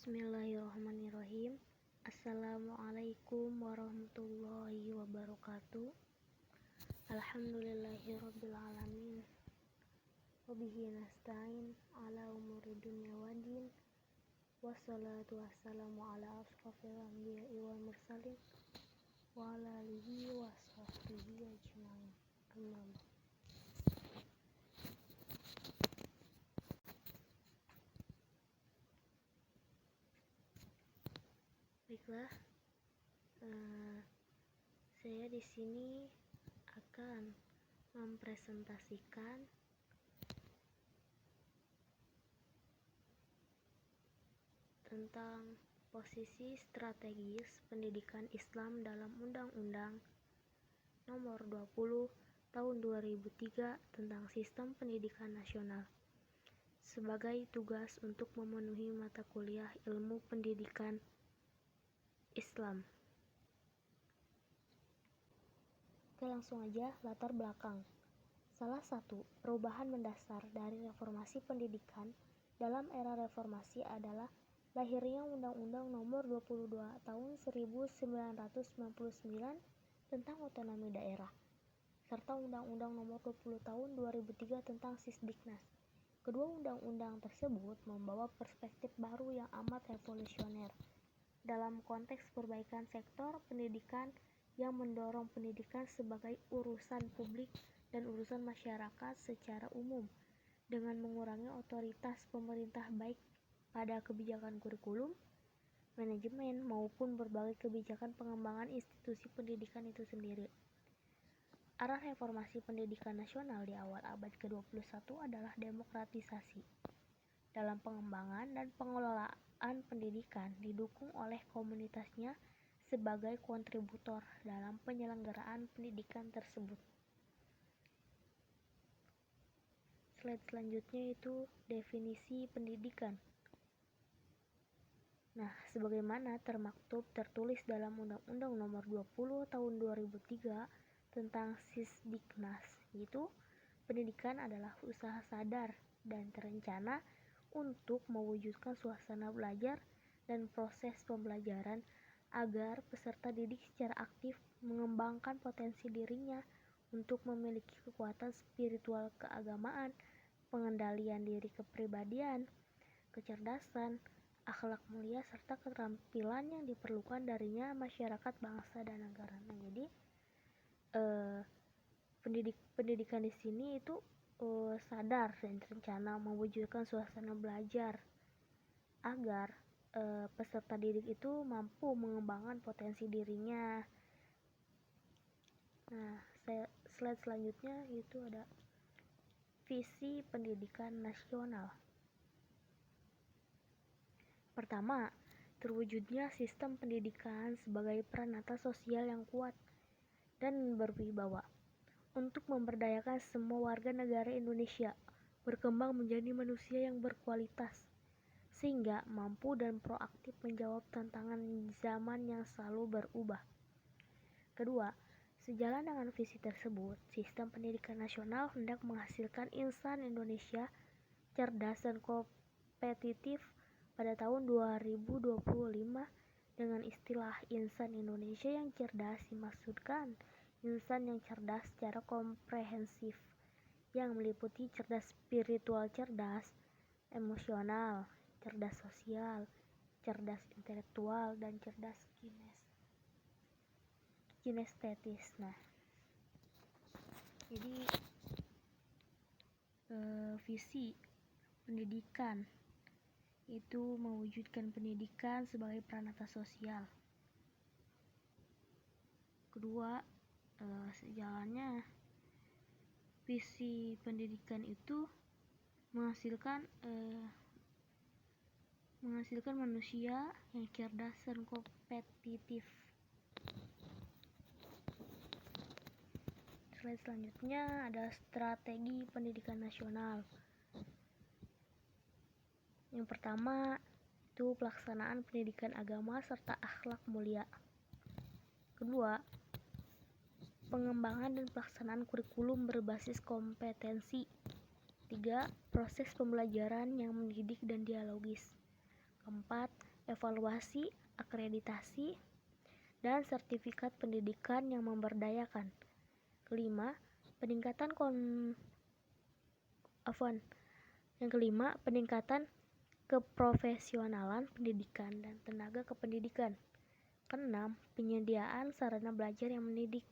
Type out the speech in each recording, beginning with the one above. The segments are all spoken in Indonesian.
Bismillahirrahmanirrahim. Assalamualaikum warahmatullahi wabarakatuh. Alhamdulillahirrabbilalamin. Wabihi nasta'in ala umuri dunya waddin. Wassalatu wassalamu ala ashrafil anbiya'i wal mursalin wa ala alihi wa sahbihi ajma'in. Amma ba'd. Baiklah, saya di sini akan mempresentasikan tentang posisi strategis pendidikan Islam dalam Undang-Undang Nomor 20 Tahun 2003 tentang Sistem Pendidikan Nasional sebagai tugas untuk memenuhi mata kuliah Ilmu Pendidikan Islam. Oke, langsung aja latar belakang. Salah satu perubahan mendasar dari reformasi pendidikan dalam era reformasi adalah lahirnya Undang-Undang Nomor 22 Tahun 1999 tentang otonomi daerah, serta Undang-Undang Nomor 20 Tahun 2003 tentang Sisdiknas. Kedua undang-undang tersebut membawa perspektif baru yang amat revolusioner dalam konteks perbaikan sektor pendidikan yang mendorong pendidikan sebagai urusan publik dan urusan masyarakat secara umum dengan mengurangi otoritas pemerintah baik pada kebijakan kurikulum, manajemen, maupun berbagai kebijakan pengembangan institusi pendidikan itu sendiri. Arah reformasi pendidikan nasional di awal abad ke-21 adalah demokratisasi dalam pengembangan dan pengelolaan pendidikan didukung oleh komunitasnya sebagai kontributor dalam penyelenggaraan pendidikan tersebut. Slide selanjutnya itu definisi pendidikan. Nah, sebagaimana tertulis dalam Undang-Undang Nomor 20 Tahun 2003 tentang Sisdiknas, yaitu pendidikan adalah usaha sadar dan terencana untuk mewujudkan suasana belajar dan proses pembelajaran agar peserta didik secara aktif mengembangkan potensi dirinya untuk memiliki kekuatan spiritual keagamaan, pengendalian diri kepribadian, kecerdasan, akhlak mulia, serta keterampilan yang diperlukan darinya masyarakat, bangsa, dan negara. Nah, jadi pendidikan di sini itu sadar dan terencana mewujudkan suasana belajar agar peserta didik itu mampu mengembangkan potensi dirinya. Nah, slide selanjutnya itu ada visi pendidikan nasional. Pertama, terwujudnya sistem pendidikan sebagai peranata sosial yang kuat dan berwibawa untuk memberdayakan semua warga negara Indonesia berkembang menjadi manusia yang berkualitas, sehingga mampu dan proaktif menjawab tantangan zaman yang selalu berubah. Kedua, sejalan dengan visi tersebut, sistem pendidikan nasional hendak menghasilkan insan Indonesia cerdas dan kompetitif pada tahun 2025. Dengan istilah insan Indonesia yang cerdas dimaksudkan insan yang cerdas secara komprehensif, yang meliputi cerdas spiritual, cerdas emosional, cerdas sosial, cerdas intelektual, dan cerdas kinestetis. Nah, jadi visi pendidikan itu mewujudkan pendidikan sebagai peranata sosial. Kedua, sejalannya visi pendidikan itu menghasilkan manusia yang cerdas dan kompetitif. Slide selanjutnya ada strategi pendidikan nasional. Yang pertama itu pelaksanaan pendidikan agama serta akhlak mulia. Kedua, pengembangan dan pelaksanaan kurikulum berbasis kompetensi. 3. Proses pembelajaran yang mendidik dan dialogis. Keempat, evaluasi, akreditasi, dan sertifikat pendidikan yang memberdayakan. Kelima, peningkatan keprofesionalan pendidikan dan tenaga kependidikan. Keenam, penyediaan sarana belajar yang mendidik.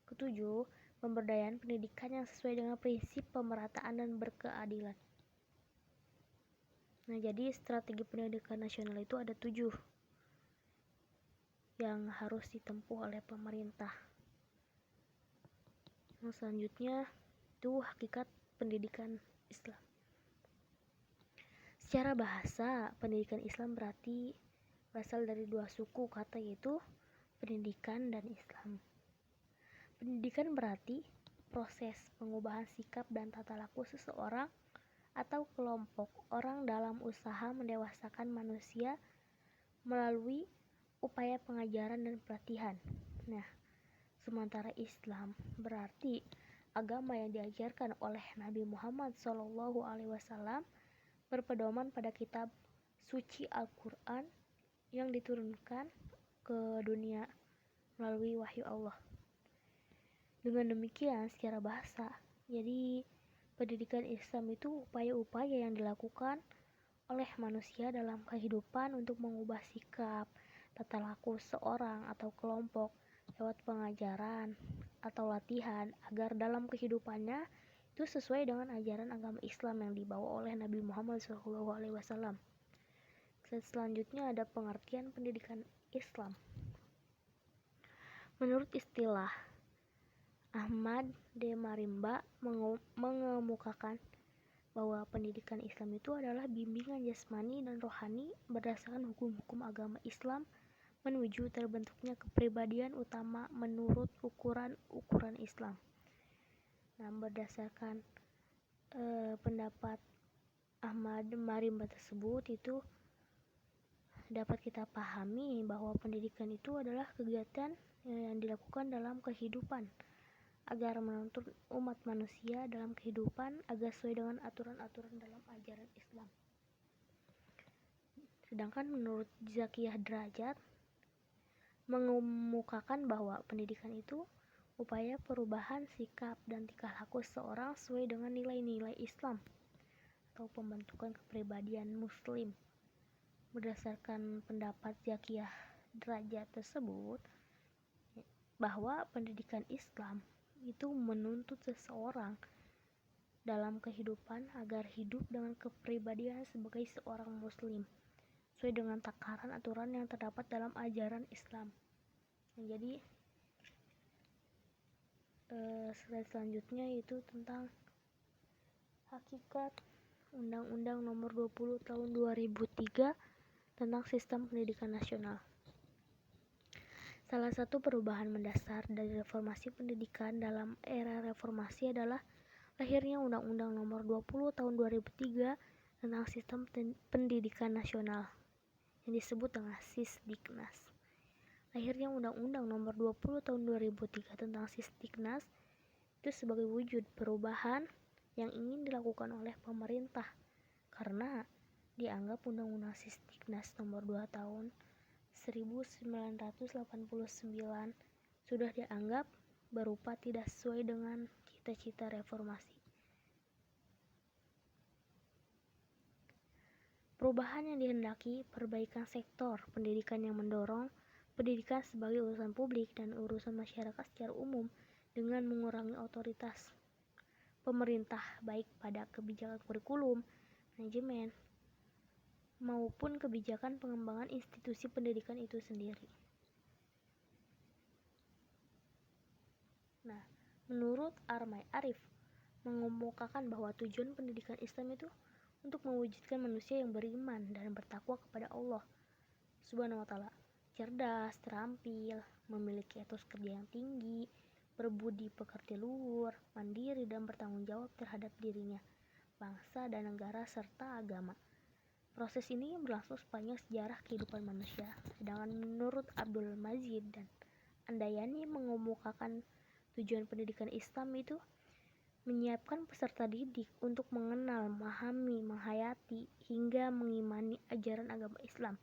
Ketujuh, pemberdayaan pendidikan yang sesuai dengan prinsip pemerataan dan berkeadilan. Nah, jadi strategi pendidikan nasional itu ada 7 yang harus ditempuh oleh pemerintah. Yang selanjutnya itu hakikat pendidikan Islam. Secara bahasa, pendidikan Islam berasal dari 2 suku kata, yaitu pendidikan dan Islam. Pendidikan berarti proses pengubahan sikap dan tata laku seseorang atau kelompok orang dalam usaha mendewasakan manusia melalui upaya pengajaran dan pelatihan. Nah, sementara Islam berarti agama yang diajarkan oleh Nabi Muhammad SAW berpedoman pada kitab suci Al-Quran yang diturunkan ke dunia melalui wahyu Allah. Dengan demikian, secara bahasa, jadi pendidikan Islam itu upaya-upaya yang dilakukan oleh manusia dalam kehidupan untuk mengubah sikap, tata laku seorang atau kelompok lewat pengajaran atau latihan agar dalam kehidupannya itu sesuai dengan ajaran agama Islam yang dibawa oleh Nabi Muhammad SAW. Selanjutnya ada pengertian pendidikan Islam. Menurut istilah Ahmad D. Marimba mengemukakan bahwa pendidikan Islam itu adalah bimbingan jasmani dan rohani berdasarkan hukum-hukum agama Islam menuju terbentuknya kepribadian utama menurut ukuran-ukuran Islam. Nah, berdasarkan pendapat Ahmad Marimba tersebut, itu dapat kita pahami bahwa pendidikan itu adalah kegiatan yang dilakukan dalam kehidupan agar menuntun umat manusia dalam kehidupan agar sesuai dengan aturan-aturan dalam ajaran Islam. Sedangkan menurut Zakiyah Derajat mengemukakan bahwa pendidikan itu upaya perubahan sikap dan tingkah laku seseorang sesuai dengan nilai-nilai Islam atau pembentukan kepribadian Muslim. Berdasarkan pendapat Zakiyah Derajat tersebut, bahwa pendidikan Islam itu menuntut seseorang dalam kehidupan agar hidup dengan kepribadian sebagai seorang muslim sesuai dengan takaran aturan yang terdapat dalam ajaran Islam. Jadi slide selanjutnya itu tentang hakikat Undang-Undang Nomor 20 Tahun 2003 tentang Sistem Pendidikan Nasional. Salah satu perubahan mendasar dari reformasi pendidikan dalam era reformasi adalah lahirnya Undang-Undang Nomor 20 Tahun 2003 tentang Sistem Pendidikan Nasional yang disebut dengan Sisdiknas. Lahirnya Undang-Undang Nomor 20 Tahun 2003 tentang Sisdiknas itu sebagai wujud perubahan yang ingin dilakukan oleh pemerintah karena dianggap Undang-Undang Sisdiknas Nomor 2 Tahun 1989 sudah dianggap berupa tidak sesuai dengan cita-cita reformasi. Perubahan yang dihendaki perbaikan sektor pendidikan yang mendorong pendidikan sebagai urusan publik dan urusan masyarakat secara umum dengan mengurangi otoritas pemerintah baik pada kebijakan kurikulum, manajemen, maupun kebijakan pengembangan institusi pendidikan itu sendiri. Nah, menurut Armai Arif mengemukakan bahwa tujuan pendidikan Islam itu untuk mewujudkan manusia yang beriman dan bertakwa kepada Allah Subhanahu wa Ta'ala, cerdas, terampil, memiliki etos kerja yang tinggi, berbudi pekerti luhur, mandiri dan bertanggung jawab terhadap dirinya, bangsa dan negara serta agama. Proses ini berlangsung sepanjang sejarah kehidupan manusia. Sedangkan menurut Abdul Majid dan Andayani mengemukakan tujuan pendidikan Islam itu menyiapkan peserta didik untuk mengenal, memahami, menghayati, hingga mengimani ajaran agama Islam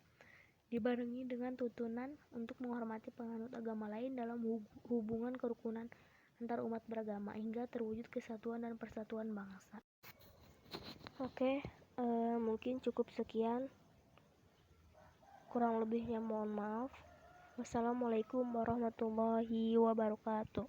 dibarengi dengan tuntunan untuk menghormati penganut agama lain dalam hubungan kerukunan antar umat beragama hingga terwujud kesatuan dan persatuan bangsa. Oke, mungkin cukup sekian. Kurang lebihnya mohon maaf. Wassalamualaikum warahmatullahi wabarakatuh.